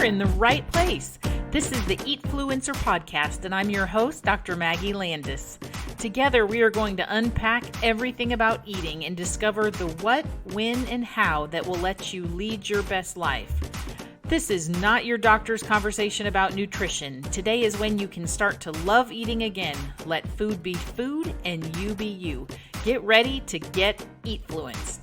you're in the right place. This is the Eatfluencer Podcast, and I'm your host, Dr. Maggie Landis. Together, we are going to unpack everything about eating and discover the what, when, and how that will let you lead your best life. This is not your doctor's conversation about nutrition. Today is when you can start to love eating again. Let food be food and you be you. Get ready to get Eatfluenced.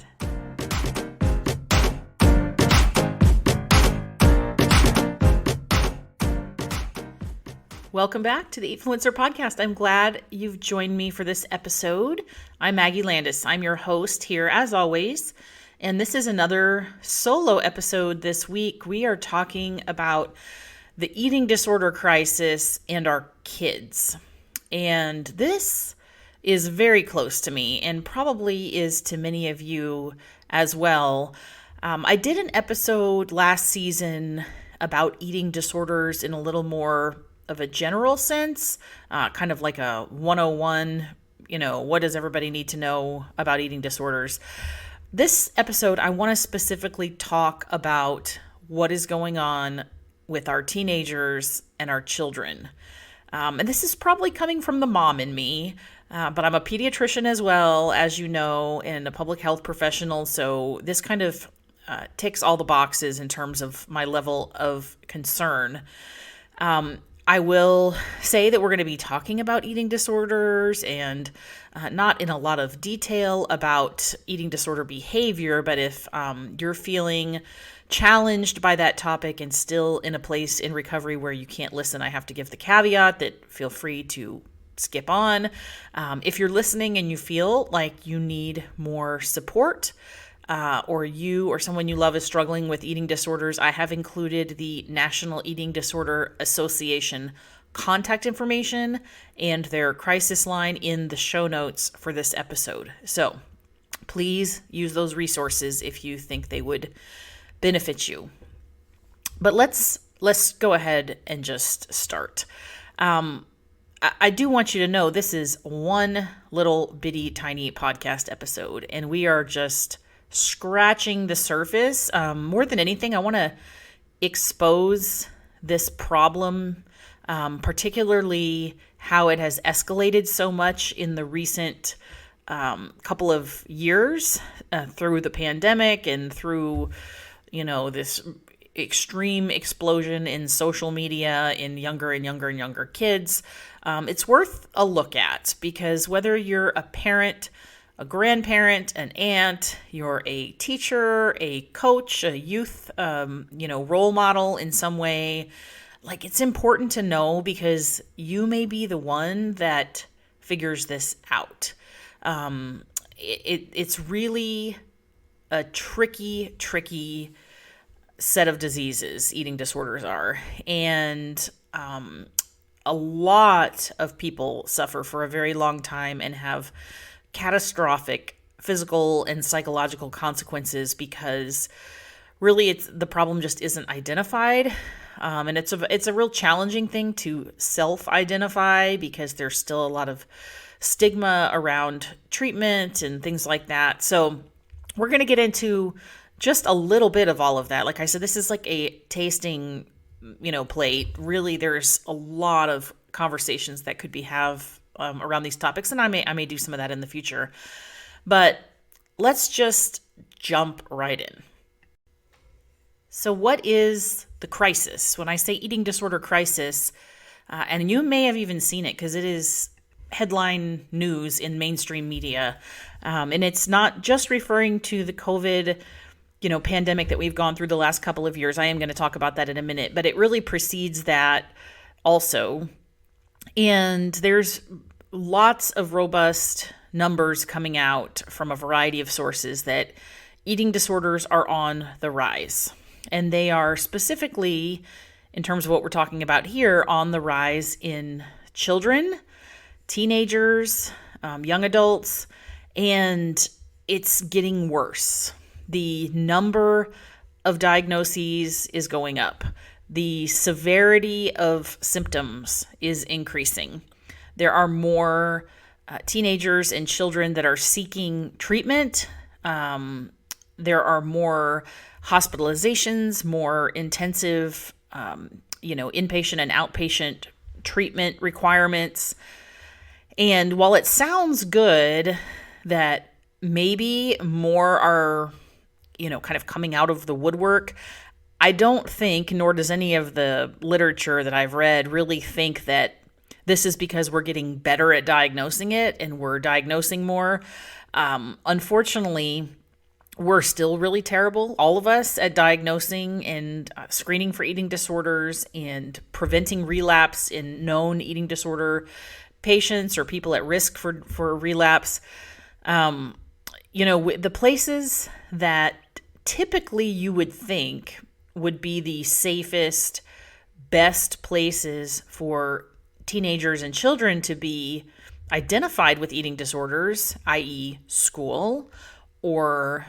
Welcome back to the Eatfluencer Podcast. I'm glad you've joined me for this episode. I'm Maggie Landis. I'm your host here as always. And this is another solo episode this week. We are talking about the eating disorder crisis and our kids. And this is very close to me and probably is to many of you as well. I did an episode last season about eating disorders in a little more of a general sense, kind of like a 101, what does everybody need to know about eating disorders? This episode, I want to specifically talk about what is going on with our teenagers and our children. And this is probably coming from the mom in me, but I'm a pediatrician as well, as you know, and a public health professional. So this kind of ticks all the boxes in terms of my level of concern. I will say that we're going to be talking about eating disorders and not in a lot of detail about eating disorder behavior, but if you're feeling challenged by that topic and still in a place in recovery where you can't listen, I have to give the caveat that feel free to skip on. If you're listening and you feel like you need more support, or you or someone you love is struggling with eating disorders, I have included the National Eating Disorder Association contact information and their crisis line in the show notes for this episode. So please use those resources if you think they would benefit you. But let's go ahead and just start. I do want you to know this is one little bitty tiny podcast episode, and we are just scratching the surface. More than anything, I want to expose this problem, particularly how it has escalated so much in the recent couple of years through the pandemic and through, this extreme explosion in social media in younger and younger and younger kids. It's worth a look at because whether you're a parent, a grandparent, an aunt, you're a teacher, a coach, a youth, role model in some way, like it's important to know because you may be the one that figures this out. It's really a tricky set of diseases eating disorders are. And a lot of people suffer for a very long time and have catastrophic physical and psychological consequences because really the problem just isn't identified. And it's a real challenging thing to self-identify because there's still a lot of stigma around treatment and things like that. So we're going to get into just a little bit of all of that. Like I said, this is like a tasting, plate. Really, there's a lot of conversations that could be around these topics, and I may do some of that in the future. But let's just jump right in. So what is the crisis? When I say eating disorder crisis, and you may have even seen it because it is headline news in mainstream media, and it's not just referring to the COVID pandemic that we've gone through the last couple of years. I am going to talk about that in a minute, but it really precedes that also. And there's lots of robust numbers coming out from a variety of sources that eating disorders are on the rise. And they are specifically, in terms of what we're talking about here, on the rise in children, teenagers, young adults, and it's getting worse. The number of diagnoses is going up. The severity of symptoms is increasing. There are more teenagers and children that are seeking treatment. There are more hospitalizations, more intensive inpatient and outpatient treatment requirements. And while it sounds good that maybe more are, kind of coming out of the woodwork, I don't think, nor does any of the literature that I've read really think that this is because we're getting better at diagnosing it and we're diagnosing more. Unfortunately, we're still really terrible, all of us, at diagnosing and screening for eating disorders and preventing relapse in known eating disorder patients or people at risk for relapse. The places that typically you would think would be the safest, best places for teenagers and children to be identified with eating disorders, i.e. school, or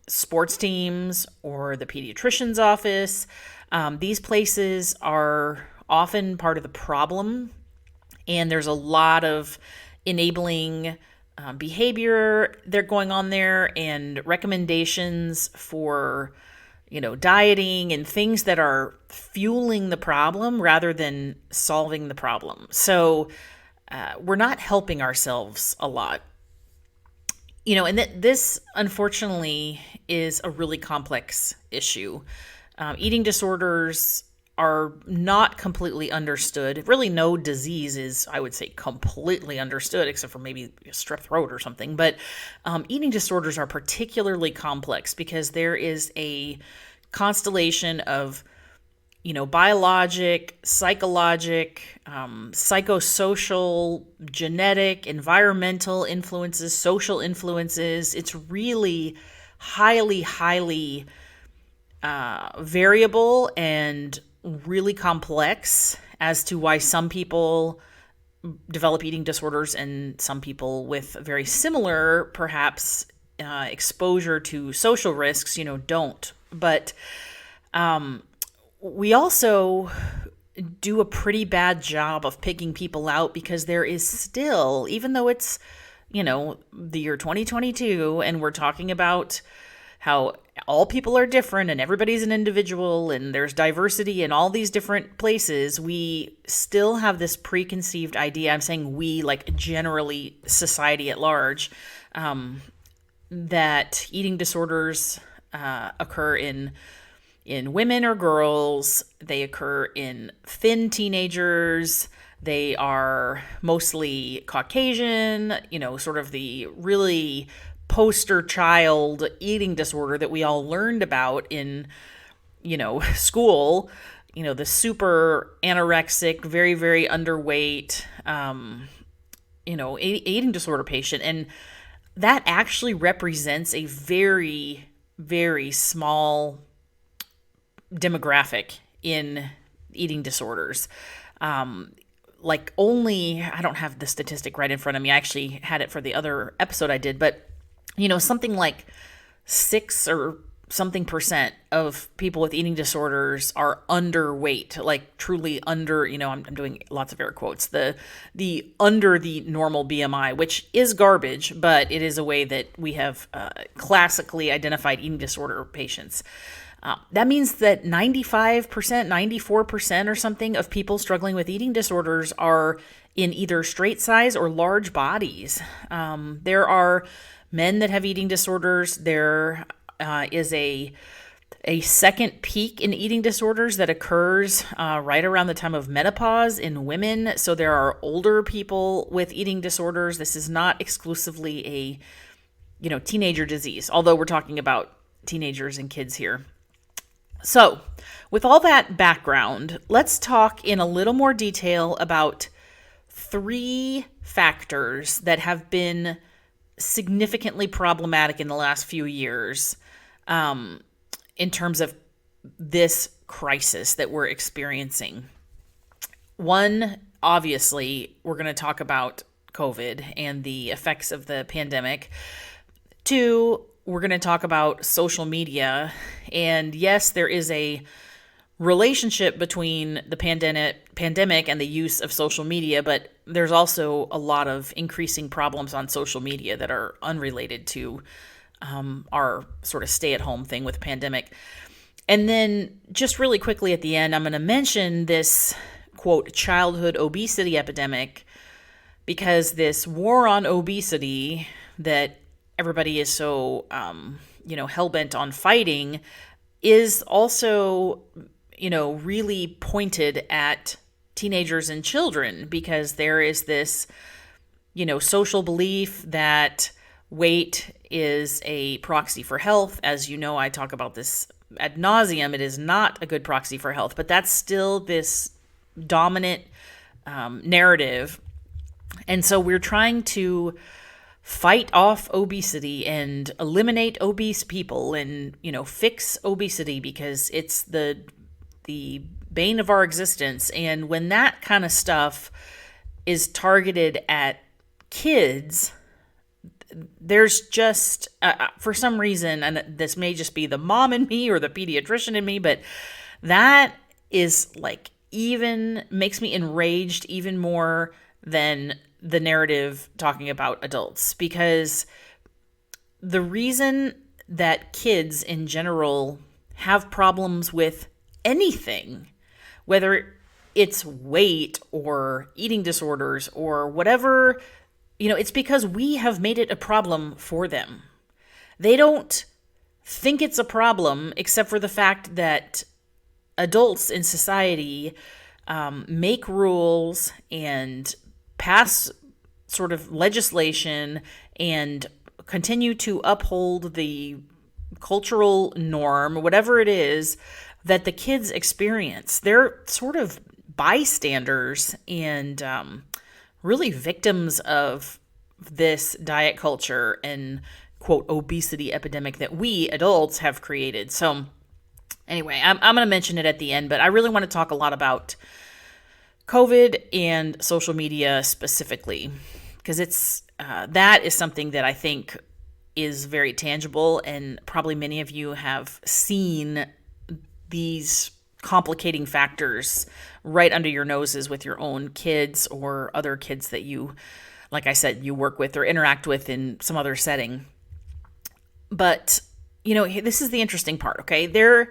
sports teams, or the pediatrician's office. These places are often part of the problem, and there's a lot of enabling behavior they're going on there and recommendations for dieting and things that are fueling the problem rather than solving the problem. So we're not helping ourselves a lot. And this, unfortunately, is a really complex issue. Eating disorders are not completely understood. Really, no disease is, I would say, completely understood, except for maybe strep throat or something. But eating disorders are particularly complex because there is a constellation of, biologic, psychologic, psychosocial, genetic, environmental influences, social influences. It's really highly, highly variable and really complex as to why some people develop eating disorders and some people with very similar, perhaps, exposure to social risks, don't. But we also do a pretty bad job of picking people out because there is still, even though it's, the year 2022 and we're talking about how all people are different and everybody's an individual and there's diversity in all these different places, we still have this preconceived idea. I'm saying we, like generally society at large, that eating disorders occur in women or girls. They occur in thin teenagers. They are mostly Caucasian, sort of the really poster child eating disorder that we all learned about in, school, the super anorexic, very, very underweight, eating disorder patient. And that actually represents a very, very small demographic in eating disorders. Only, I don't have the statistic right in front of me. I actually had it for the other episode I did, but something like 6 or something percent of people with eating disorders are underweight, like truly under, I'm doing lots of air quotes, the under the normal BMI, which is garbage, but it is a way that we have classically identified eating disorder patients. That means that 95%, 94% or something of people struggling with eating disorders are in either straight size or large bodies. There are men that have eating disorders. There is a second peak in eating disorders that occurs right around the time of menopause in women. So there are older people with eating disorders. This is not exclusively a teenager disease, although we're talking about teenagers and kids here. So with all that background, let's talk in a little more detail about 3 factors that have been significantly problematic in the last few years in terms of this crisis that we're experiencing. One, obviously, we're going to talk about COVID and the effects of the pandemic. 2, we're going to talk about social media. And yes, there is a relationship between the pandemic and the use of social media, but there's also a lot of increasing problems on social media that are unrelated to our sort of stay-at-home thing with pandemic. And then just really quickly at the end, I'm going to mention this, quote, childhood obesity epidemic, because this war on obesity that everybody is so, hell-bent on fighting is also, really pointed at teenagers and children, because there is this, social belief that weight is a proxy for health. As you know, I talk about this ad nauseum. It is not a good proxy for health, but that's still this dominant narrative. And so we're trying to fight off obesity and eliminate obese people and, fix obesity, because it's the bane of our existence. And when that kind of stuff is targeted at kids, there's just, for some reason, and this may just be the mom in me or the pediatrician in me, but that is like even makes me enraged even more than the narrative talking about adults. Because the reason that kids in general have problems with anything, whether it's weight or eating disorders or whatever, it's because we have made it a problem for them. They don't think it's a problem, except for the fact that adults in society make rules and pass sort of legislation and continue to uphold the cultural norm, whatever it is that the kids experience. They're sort of bystanders and really victims of this diet culture and, quote, obesity epidemic that we adults have created. So anyway, I'm going to mention it at the end, but I really want to talk a lot about COVID and social media specifically, because it's that is something that I think is very tangible, and probably many of you have seen these complicating factors right under your noses with your own kids or other kids that you, like I said, you work with or interact with in some other setting. But, this is the interesting part, okay? There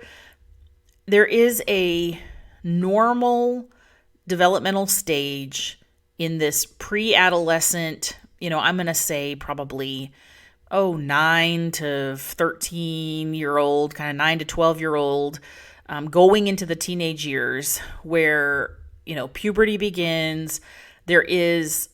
is a normal developmental stage in this pre-adolescent, I'm going to say probably, 9 to 13-year-old, kind of 9 to 12-year-old, going into the teenage years where, puberty begins. There is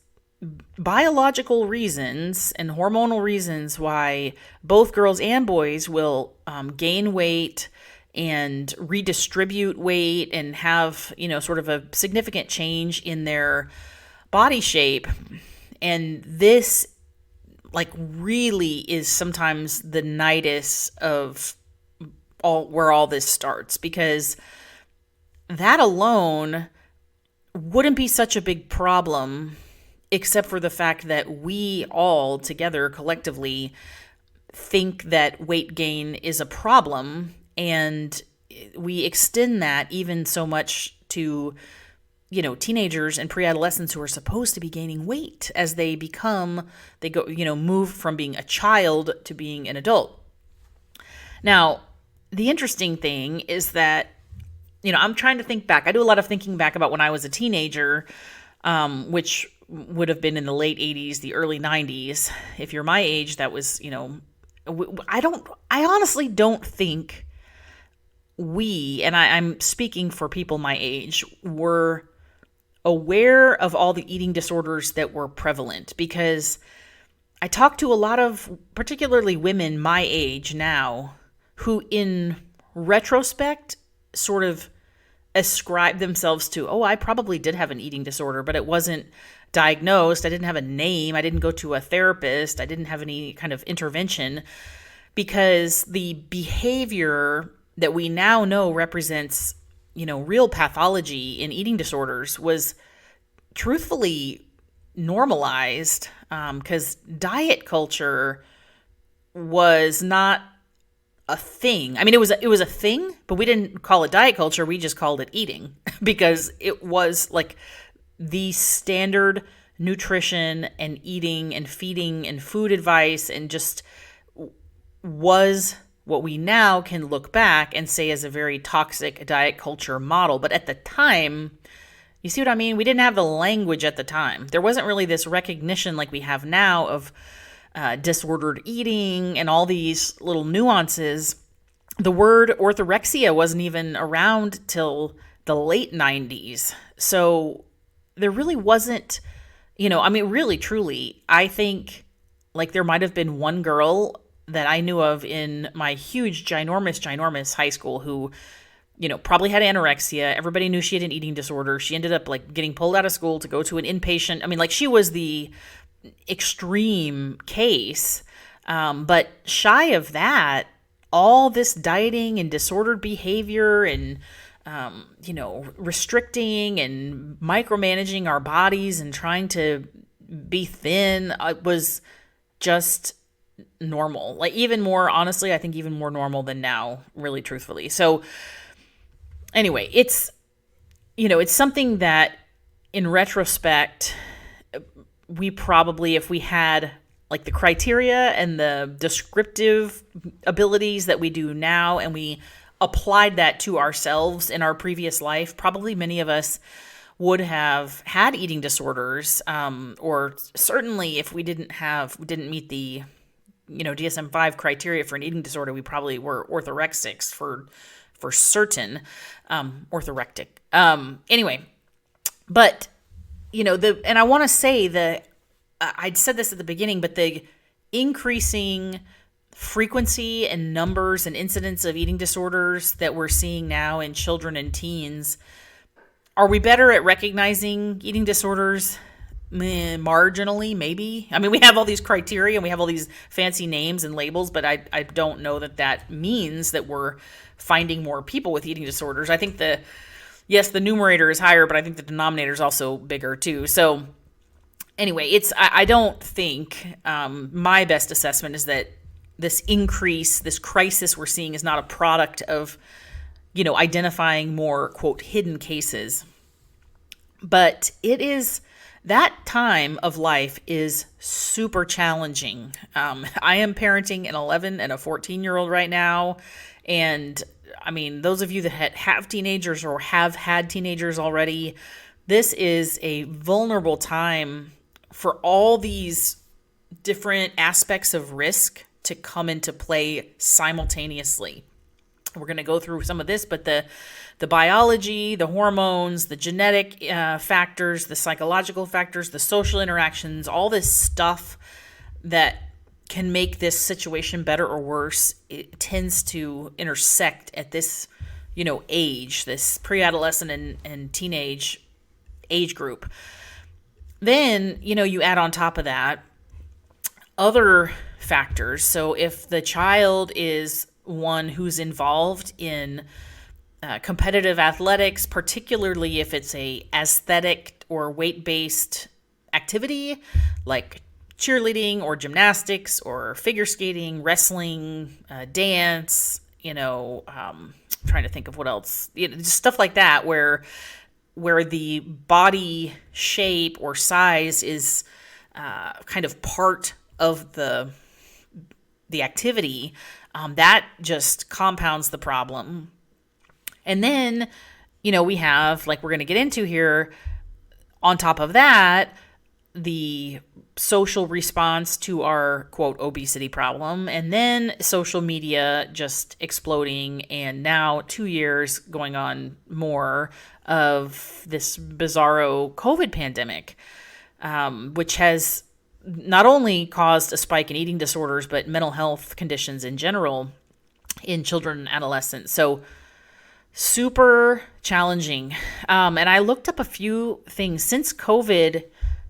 biological reasons and hormonal reasons why both girls and boys will gain weight and redistribute weight and have, sort of a significant change in their body shape. And this, really is sometimes the nidus of where all this starts, because that alone wouldn't be such a big problem, except for the fact that we all together collectively think that weight gain is a problem, and we extend that even so much to, teenagers and pre-adolescents who are supposed to be gaining weight as they move from being a child to being an adult. Now, the interesting thing is that, I'm trying to think back. I do a lot of thinking back about when I was a teenager, which would have been in the late 80s, the early 90s. If you're my age, that was, I honestly don't think we, and I'm speaking for people my age, were aware of all the eating disorders that were prevalent, because I talk to a lot of particularly women my age now who in retrospect sort of ascribe themselves to, I probably did have an eating disorder, but it wasn't diagnosed. I didn't have a name. I didn't go to a therapist. I didn't have any kind of intervention, because the behavior that we now know represents, real pathology in eating disorders was truthfully normalized, because diet culture was not a thing. I mean, it was a thing, but we didn't call it diet culture. We just called it eating, because it was like the standard nutrition and eating and feeding and food advice, and just was what we now can look back and say is a very toxic diet culture model. But at the time, you see what I mean? We didn't have the language at the time. There wasn't really this recognition like we have now of disordered eating and all these little nuances. The word orthorexia wasn't even around till the late 90s. So there really wasn't, really, truly, I think like there might have been one girl that I knew of in my huge, ginormous high school who, probably had anorexia. Everybody knew she had an eating disorder. She ended up like getting pulled out of school to go to an inpatient. I mean, like she was the extreme case. But shy of that, all this dieting and disordered behavior and, restricting and micromanaging our bodies and trying to be thin was just normal. Like even more, honestly, I think even more normal than now, really truthfully. So anyway, it's something that in retrospect, we probably, if we had like the criteria and the descriptive abilities that we do now, and we applied that to ourselves in our previous life, probably many of us would have had eating disorders, or certainly if we didn't meet the, DSM-5 criteria for an eating disorder, we probably were orthorexics for certain, orthorectic. Anyway, but and I want to say I'd said this at the beginning, but the increasing frequency and numbers and incidents of eating disorders that we're seeing now in children and teens, are we better at recognizing eating disorders? Marginally, maybe. I mean, we have all these criteria and we have all these fancy names and labels, but I don't know that means that we're finding more people with eating disorders. I think the numerator is higher, but I think the denominator is also bigger too. So anyway, I don't think, my best assessment is that this crisis we're seeing is not a product of, identifying more, quote, hidden cases. But it is, that time of life is super challenging. I am parenting an 11 and a 14-year-old right now. And I mean, those of you that have teenagers or have had teenagers already, this is a vulnerable time for all these different aspects of risk to come into play simultaneously. We're going to go through some of this, but the biology, the hormones, the genetic factors, the psychological factors, the social interactions, all this stuff that can make this situation better or worse, it tends to intersect at this, age, this pre-adolescent and teenage age group. Then, you add on top of that other factors. So if the child is one who's involved in competitive athletics, particularly if it's a aesthetic or weight-based activity like cheerleading or gymnastics or figure skating, wrestling, dance, trying to think of what else, just stuff like that where the body shape or size is kind of part of the activity, that just compounds the problem. And then, we have, like we're going to get into here, on top of that, the social response to our, quote, obesity problem, and then social media just exploding, and now 2 years going on more of this bizarro COVID pandemic, which has not only caused a spike in eating disorders, but mental health conditions in general in children and adolescents. So super challenging. And I looked up a few things since COVID.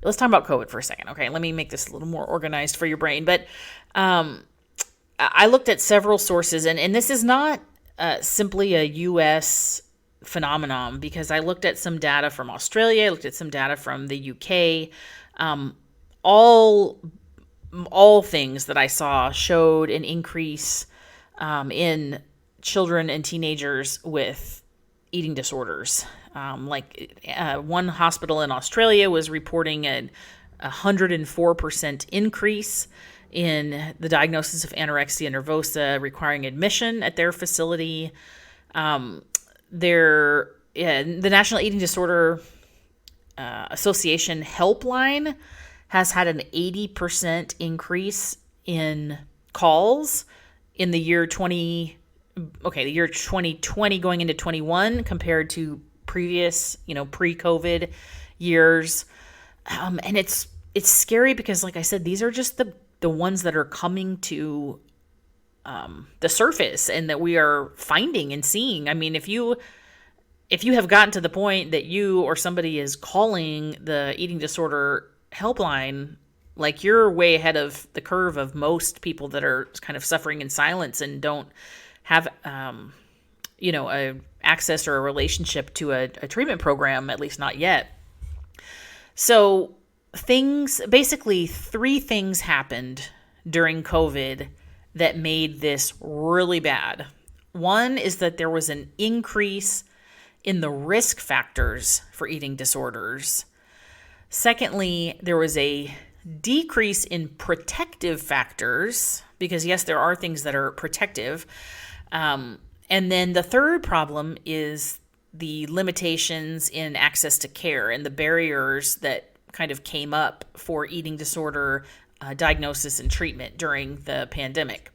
Let's talk about COVID for a second. Okay, let me make this a little more organized for your brain. But I looked at several sources, and this is not simply a U.S. phenomenon, because I looked at some data from Australia, I looked at some data from the UK. All things that I saw showed an increase in children and teenagers with eating disorders. One hospital in Australia was reporting 104% increase in the diagnosis of anorexia nervosa requiring admission at their facility. The National Eating Disorder Association Helpline has had an 80% increase in calls in the year 2020 going into 21 compared to previous, pre-COVID years. And it's scary because, like I said, these are just the ones that are coming to the surface and that we are finding and seeing. I mean, if you have gotten to the point that you or somebody is calling the eating disorder helpline, like, you're way ahead of the curve of most people that are kind of suffering in silence and don't have, a access or a relationship to a treatment program, at least not yet. So basically 3 things happened during COVID that made this really bad. One is that there was an increase in the risk factors for eating disorders. Secondly, there was a decrease in protective factors, because yes, there are things that are protective. And then the third problem is the limitations in access to care and the barriers that kind of came up for eating disorder diagnosis and treatment during the pandemic.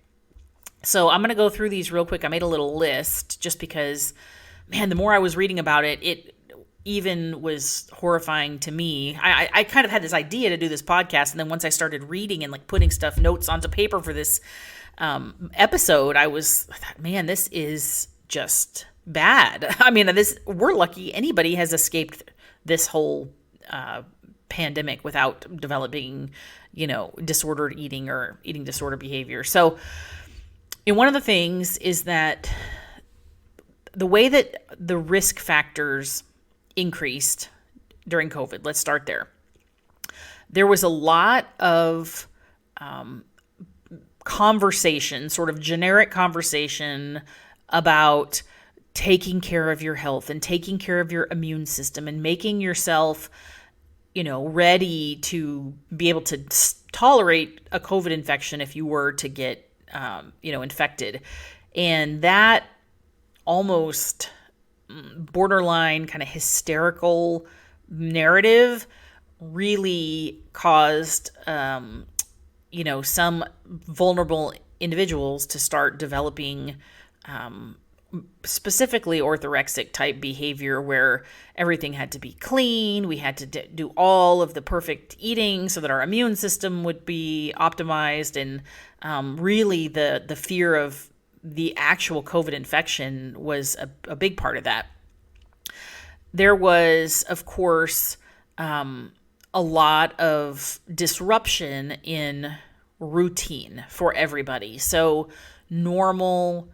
So I'm going to go through these real quick. I made a little list just because, man, the more I was reading about it, it even was horrifying to me. I kind of had this idea to do this podcast, and then once I started reading and putting notes onto paper for this episode, I thought, man, this is just bad. I mean, we're lucky anybody has escaped this whole pandemic without developing, disordered eating or eating disorder behavior. So, one of the things is that the way that the risk factors increased during COVID, let's start there. There was a lot of conversation, sort of generic conversation about taking care of your health and taking care of your immune system and making yourself, ready to be able to tolerate a COVID infection if you were to get, infected. And that almost borderline kind of hysterical narrative really caused, some vulnerable individuals to start developing specifically orthorexic type behavior where everything had to be clean. We had to do all of the perfect eating so that our immune system would be optimized. And really the fear of the actual COVID infection was a big part of that. There was, of course, a lot of disruption in routine for everybody. So normal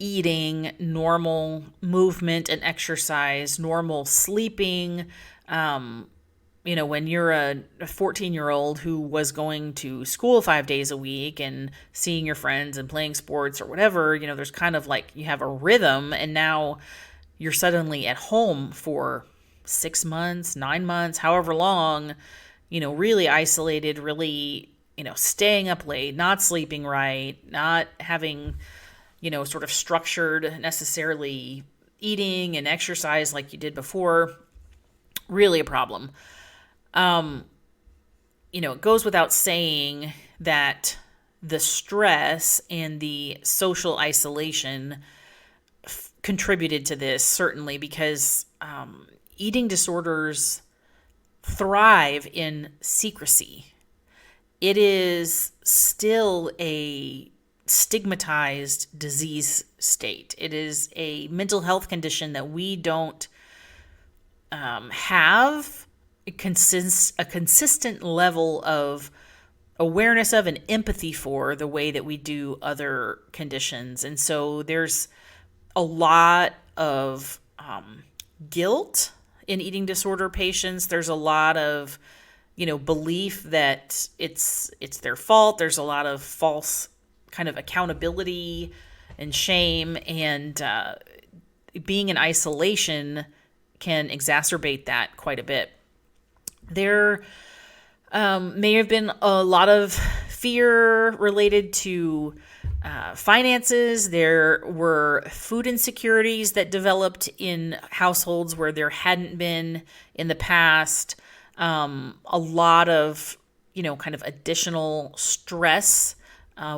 eating, normal movement and exercise, normal sleeping. When you're a 14-year-old who was going to school 5 days a week and seeing your friends and playing sports or whatever, there's kind of you have a rhythm, and now you're suddenly at home for 6 months, 9 months, however long, really isolated, really, staying up late, not sleeping right, not having, sort of structured necessarily eating and exercise like you did before. Really a problem. It goes without saying that the stress and the social isolation contributed to this, certainly, because eating disorders thrive in secrecy. It is still a stigmatized disease state. It is a mental health condition that we don't have a consistent level of awareness of and empathy for the way that we do other conditions. And so there's a lot of guilt in eating disorder patients. There's a lot of, belief that it's their fault. There's a lot of false kind of accountability and shame, and being in isolation can exacerbate that quite a bit. There May have been a lot of fear related to finances. There were food insecurities that developed in households where there hadn't been in the past. A lot of, kind of additional stress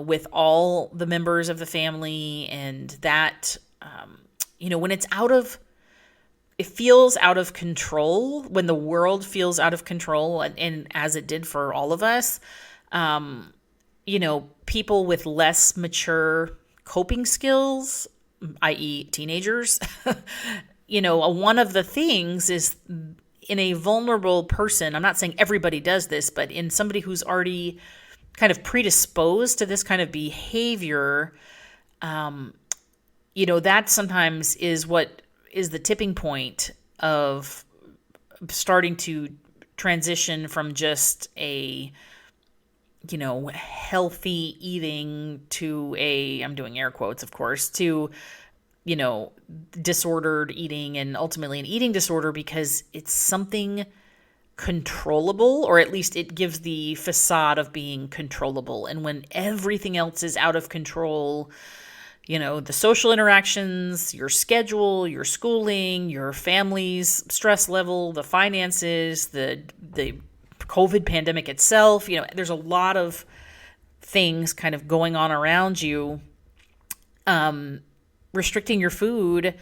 with all the members of the family. And that, when it feels out of control, when the world feels out of control, and as it did for all of us, people with less mature coping skills, i.e. teenagers, one of the things is in a vulnerable person, I'm not saying everybody does this, but in somebody who's already kind of predisposed to this kind of behavior, that sometimes is what is the tipping point of starting to transition from just a, healthy eating to I'm doing air quotes, of course, to, disordered eating, and ultimately an eating disorder, because it's something controllable, or at least it gives the facade of being controllable. And when everything else is out of control, the social interactions, your schedule, your schooling, your family's stress level, the finances, the COVID pandemic itself, there's a lot of things kind of going on around you. Restricting your food,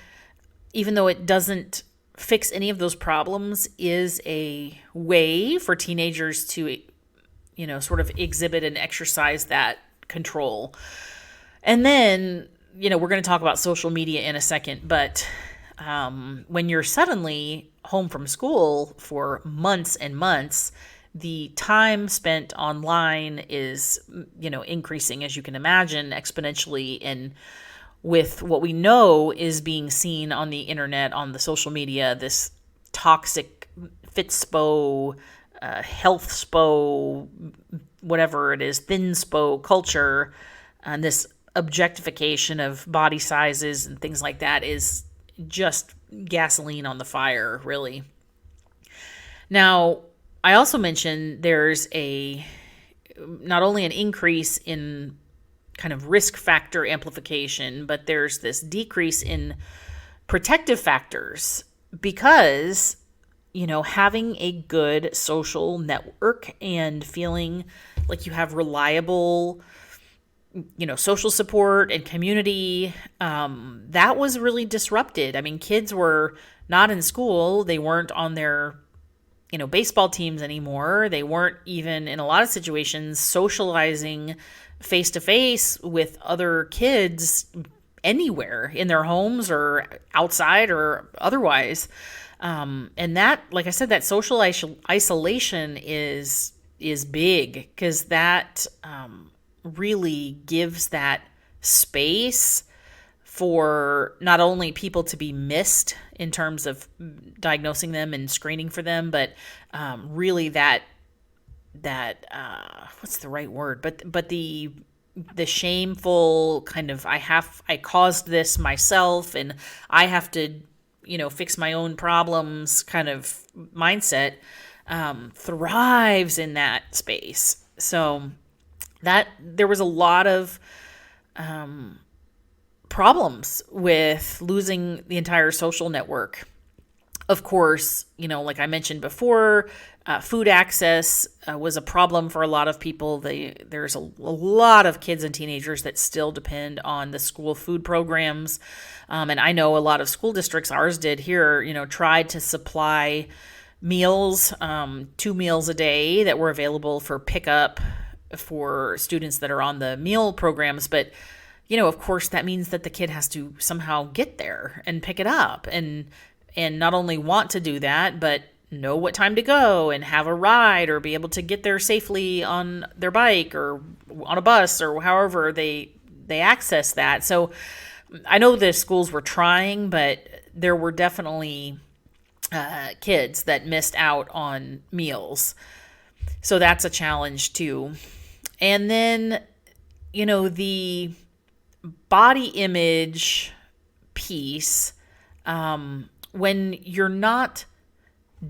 even though it doesn't fix any of those problems, is a way for teenagers to, sort of exhibit and exercise that control. And then, we're going to talk about social media in a second, but when you're suddenly home from school for months and months, the time spent online is, increasing, as you can imagine, exponentially. And with what we know is being seen on the internet, on the social media, this toxic fitspo, health spo, whatever it is, thin spo culture, and this objectification of body sizes and things like that is just gasoline on the fire, really. Now, I also mentioned there's not only an increase in kind of risk factor amplification, but there's this decrease in protective factors, because, having a good social network and feeling like you have reliable, social support and community, that was really disrupted. I mean, kids were not in school. They weren't on their, baseball teams anymore. They weren't even, in a lot of situations, socializing face-to-face with other kids anywhere in their homes or outside or otherwise. And that, like I said, that social isolation is big, because that really gives that space for not only people to be missed in terms of diagnosing them and screening for them, but really that what's the right word? But the shameful kind of I caused this myself and I have to fix my own problems kind of mindset thrives in that space. So that there was a lot of problems with losing the entire social network. Of course, like I mentioned before, food access was a problem for a lot of people. There's a lot of kids and teenagers that still depend on the school food programs. And I know a lot of school districts, ours did here, tried to supply meals, 2 meals a day that were available for pickup for students that are on the meal programs. But, of course, that means that the kid has to somehow get there and pick it up and not only want to do that, but know what time to go and have a ride or be able to get there safely on their bike or on a bus or however they access that. So I know the schools were trying, but there were definitely kids that missed out on meals. So that's a challenge too. And then, the body image piece, when you're not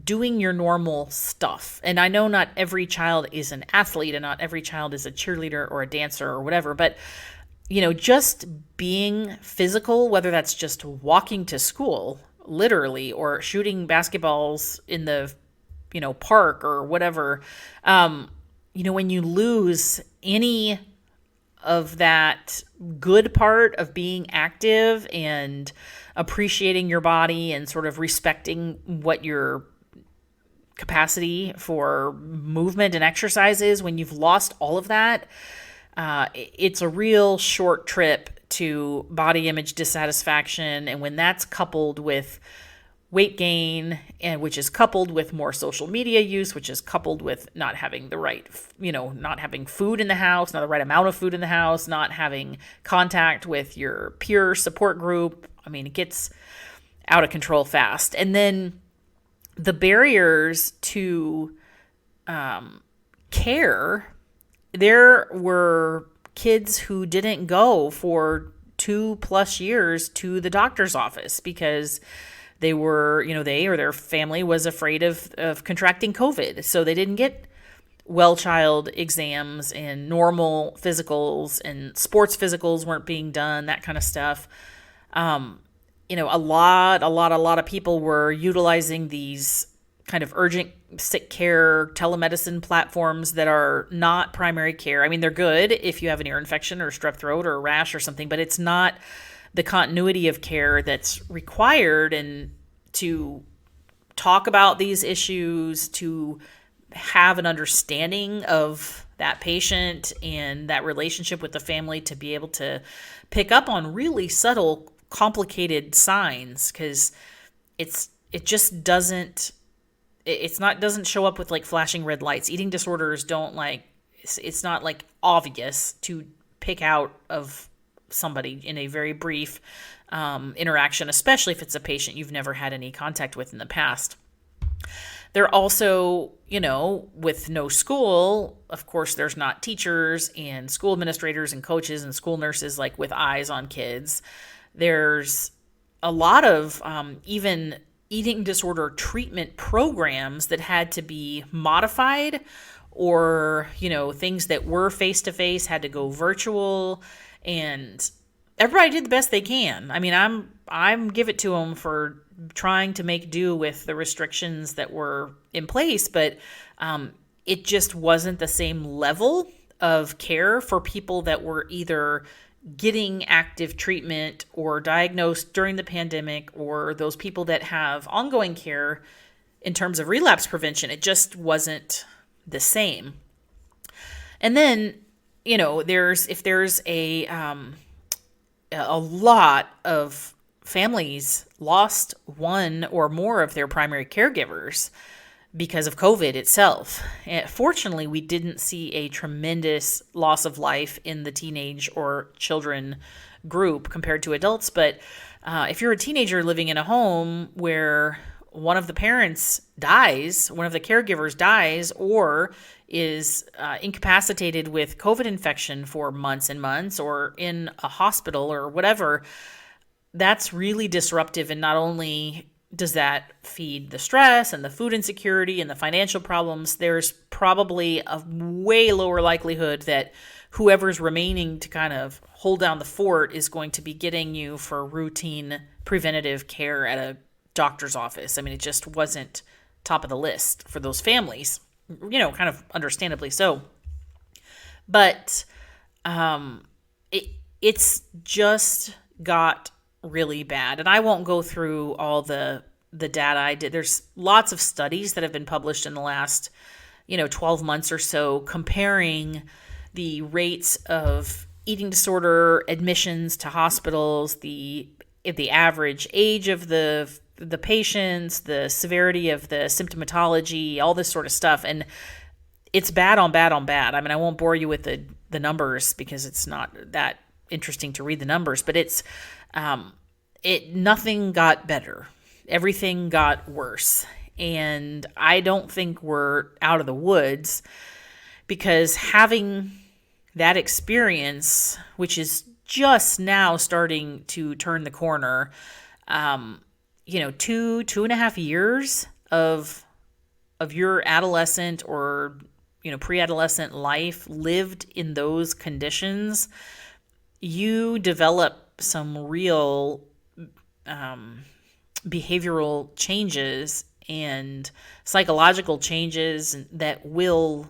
doing your normal stuff. And I know not every child is an athlete and not every child is a cheerleader or a dancer or whatever, but just being physical, whether that's just walking to school, literally, or shooting basketballs in the, park or whatever. When you lose any of that good part of being active and appreciating your body and sort of respecting what your capacity for movement and exercise is, when you've lost all of that, it's a real short trip to body image dissatisfaction. And when that's coupled with weight gain, and which is coupled with more social media use, which is coupled with not having the right, not having food in the house, not the right amount of food in the house, not having contact with your peer support group, it gets out of control fast. And then the barriers to care, there were kids who didn't go for 2+ years to the doctor's office because they were, they or their family was afraid of contracting COVID. So they didn't get well child exams and normal physicals, and sports physicals weren't being done, that kind of stuff. A lot of people were utilizing these kind of urgent sick care telemedicine platforms that are not primary care. They're good if you have an ear infection or strep throat or a rash or something, but it's not the continuity of care that's required, and to talk about these issues, to have an understanding of that patient and that relationship with the family, to be able to pick up on really subtle, complicated signs, because it just doesn't show up with like flashing red lights. Eating disorders it's not like obvious to pick out of somebody in a very brief interaction, especially if it's a patient you've never had any contact with in the past. They're also, with no school, of course, there's not teachers and school administrators and coaches and school nurses like with eyes on kids. There's a lot of even eating disorder treatment programs that had to be modified, or, things that were face-to-face had to go virtual, and everybody did the best they can. I'm give it to them for trying to make do with the restrictions that were in place, but it just wasn't the same level of care for people that were either getting active treatment or diagnosed during the pandemic, or those people that have ongoing care in terms of relapse prevention. It just wasn't the same. And then, there's a lot of families lost one or more of their primary caregivers because of COVID itself. And fortunately, we didn't see a tremendous loss of life in the teenage or children group compared to adults. But if you're a teenager living in a home where one of the parents dies, one of the caregivers dies, or is incapacitated with COVID infection for months and months, or in a hospital or whatever, that's really disruptive. And not only does that feed the stress and the food insecurity and the financial problems, there's probably a way lower likelihood that whoever's remaining to kind of hold down the fort is going to be getting you for routine preventative care at a doctor's office. It just wasn't top of the list for those families, kind of understandably so. But it's just got really bad. And I won't go through all the data I did. There's lots of studies that have been published in the last, 12 months or so, comparing the rates of eating disorder admissions to hospitals, the average age of the patients, the severity of the symptomatology, all this sort of stuff. And it's bad on bad on bad. I won't bore you with the numbers because it's not that interesting to read the numbers, but it's nothing got better. Everything got worse. And I don't think we're out of the woods, because having that experience, which is just now starting to turn the corner, 2.5 years of your adolescent or pre-adolescent life lived in those conditions, you develop some real behavioral changes and psychological changes that will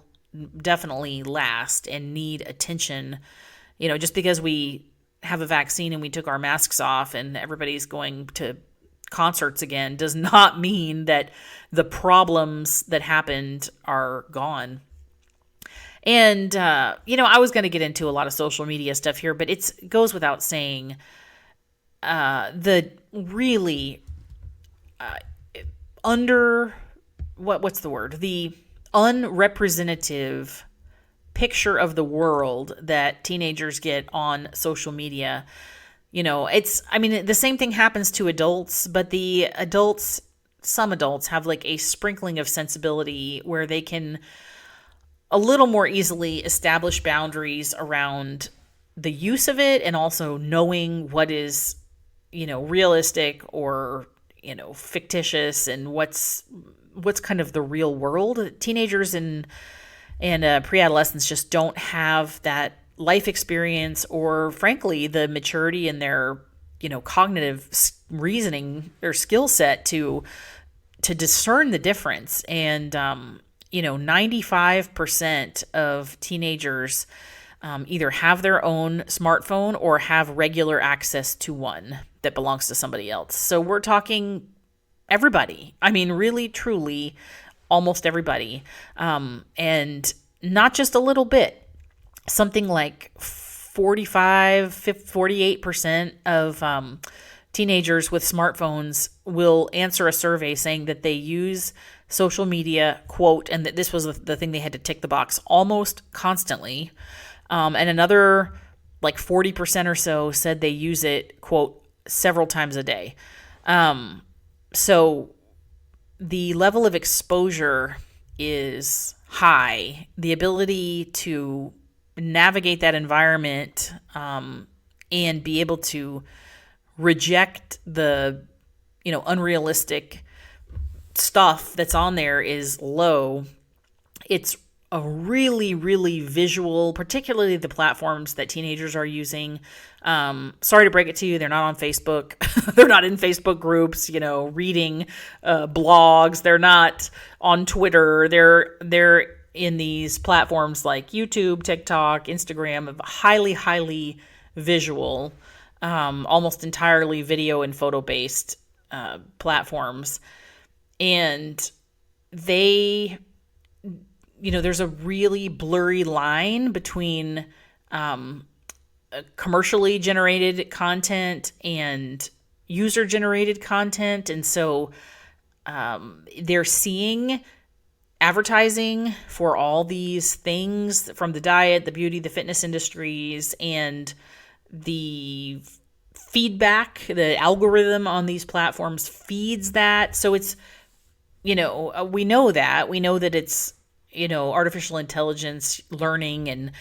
definitely last and need attention. Just because we have a vaccine and we took our masks off and everybody's going to concerts again does not mean that the problems that happened are gone. And, I was going to get into a lot of social media stuff here, but it goes without saying, the really the unrepresentative picture of the world that teenagers get on social media. The same thing happens to adults, but some adults have like a sprinkling of sensibility where they can a little more easily establish boundaries around the use of it and also knowing what is, realistic or, fictitious and what's kind of the real world. Teenagers and pre-adolescents just don't have that life experience or, frankly, the maturity in their, cognitive reasoning or skill set to discern the difference. And, 95% of teenagers either have their own smartphone or have regular access to one that belongs to somebody else. So we're talking everybody. Really, truly, almost everybody. And not just a little bit. Something like 48% of teenagers with smartphones will answer a survey saying that they use social media, quote, and that this was the thing they had to tick the box, almost constantly. And another like 40% or so said they use it, quote, several times a day. So the level of exposure is high. The ability to navigate that environment and be able to reject the unrealistic stuff that's on there is low. It's a really, really visual, particularly the platforms that teenagers are using. Sorry to break it to you, they're not on Facebook. They're not in Facebook groups, reading blogs. They're not on Twitter. They're in these platforms like YouTube, TikTok, Instagram, highly, highly visual, almost entirely video and photo-based platforms. And they, there's a really blurry line between commercially generated content and user-generated content. And so they're seeing advertising for all these things from the diet, the beauty, the fitness industries, and the feedback, the algorithm on these platforms feeds that. So it's, we know that it's, artificial intelligence learning, and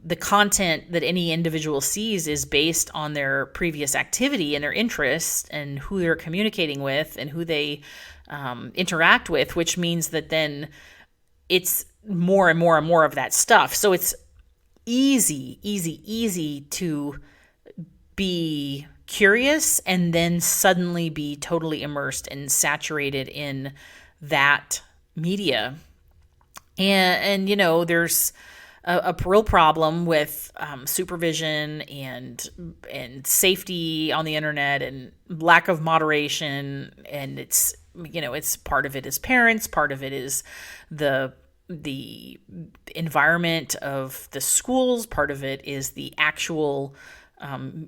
the content that any individual sees is based on their previous activity and their interests and who they're communicating with and who they interact with, which means that then it's more and more and more of that stuff. So it's easy to be curious and then suddenly be totally immersed and saturated in that media. And there's a real problem with supervision and safety on the internet and lack of moderation. And it's part of it is parents, part of it is the environment of the schools, part of it is the actual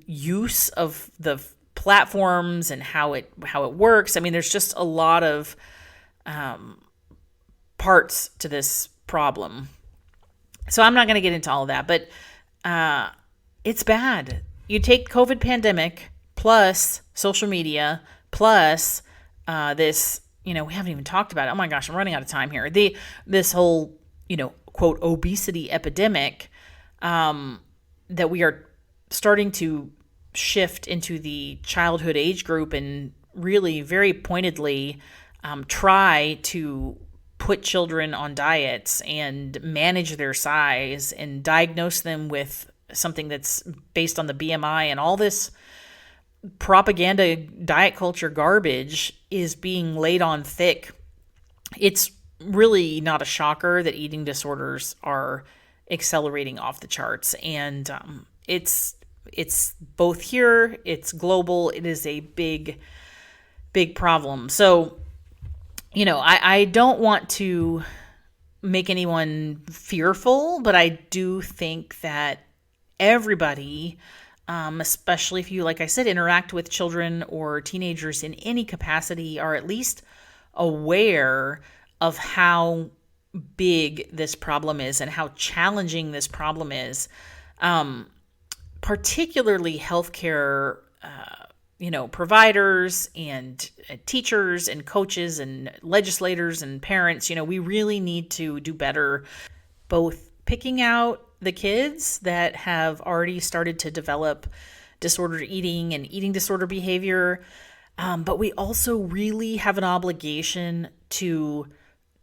use of the platforms and how it works. There's just a lot of parts to this problem. So I'm not going to get into all of that, but it's bad. You take COVID pandemic plus social media plus this, we haven't even talked about it. Oh my gosh, I'm running out of time here. This whole, quote, obesity epidemic that we are starting to shift into the childhood age group, and really very pointedly try to put children on diets and manage their size and diagnose them with something that's based on the BMI, and all this propaganda diet culture garbage is being laid on thick, it's really not a shocker that eating disorders are accelerating off the charts. And it's both here, it's global, it is a big problem. So, I don't want to make anyone fearful, but I do think that everybody, especially if you, like I said, interact with children or teenagers in any capacity, are at least aware of how big this problem is and how challenging this problem is. Particularly healthcare, providers and teachers and coaches and legislators and parents. We really need to do better, both picking out the kids that have already started to develop disordered eating and eating disorder behavior. But we also really have an obligation to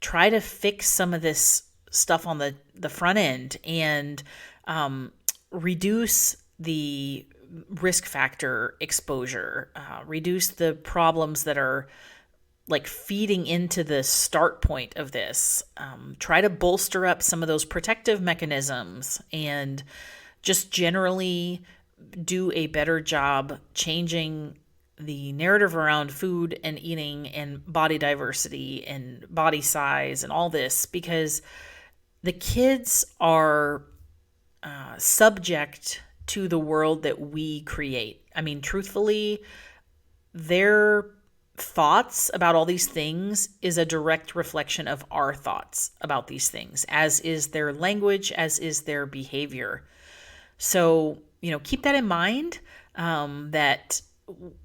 try to fix some of this stuff on the front end and reduce the risk factor exposure, reduce the problems that are like feeding into the start point of this, try to bolster up some of those protective mechanisms, and just generally do a better job changing the narrative around food and eating and body diversity and body size and all this, because the kids are subject to the world that we create. I mean, truthfully, their thoughts about all these things is a direct reflection of our thoughts about these things, as is their language, as is their behavior. So, keep that in mind, that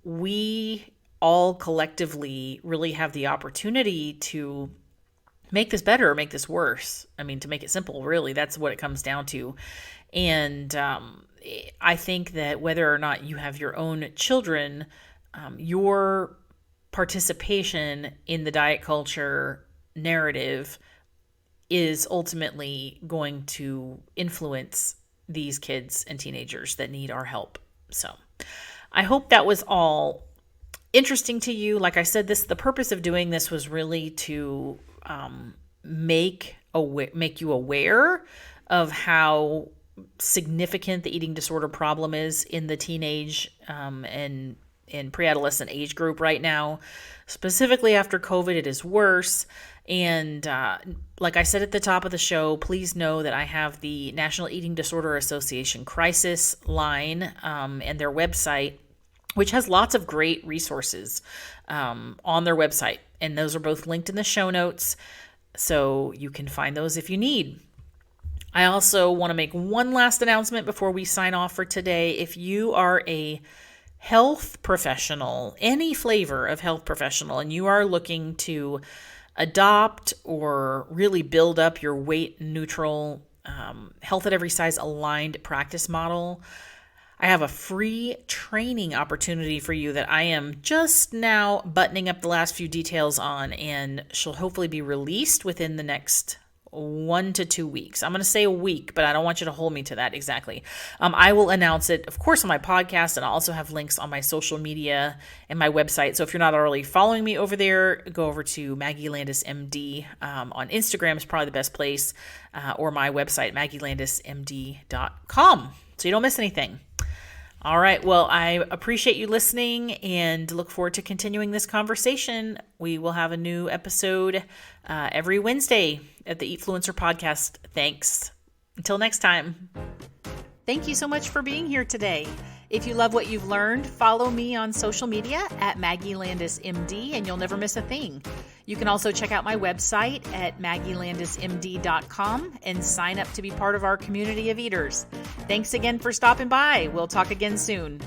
we all collectively really have the opportunity to make this better or make this worse. I mean, to make it simple, really, that's what it comes down to. And I think that whether or not you have your own children, your participation in the diet culture narrative is ultimately going to influence these kids and teenagers that need our help. So I hope that was all interesting to you. Like I said, the purpose of doing this was really to make you aware of how significant the eating disorder problem is in the teenage and in pre-adolescent age group right now. Specifically after COVID, it is worse. And like I said at the top of the show, please know that I have the National Eating Disorder Association crisis line and their website, which has lots of great resources on their website. And those are both linked in the show notes, so you can find those if you need. I also want to make one last announcement before we sign off for today. If you are a health professional, any flavor of health professional, and you are looking to adopt or really build up your weight neutral, health at every size aligned practice model, I have a free training opportunity for you that I am just now buttoning up the last few details on, and she'll hopefully be released within the next 1 to 2 weeks. I'm going to say a week, but I don't want you to hold me to that exactly. I will announce it, of course, on my podcast, and I'll also have links on my social media and my website. So if you're not already following me over there, go over to Maggie Landis MD. On Instagram is probably the best place, or my website, maggielandismd.com, so you don't miss anything. All right. Well, I appreciate you listening and look forward to continuing this conversation. We will have a new episode every Wednesday at the Eatfluencer podcast. Thanks. Until next time. Thank you so much for being here today. If you love what you've learned, follow me on social media at Maggie Landis MD, and you'll never miss a thing. You can also check out my website at maggielandismd.com and sign up to be part of our community of eaters. Thanks again for stopping by. We'll talk again soon.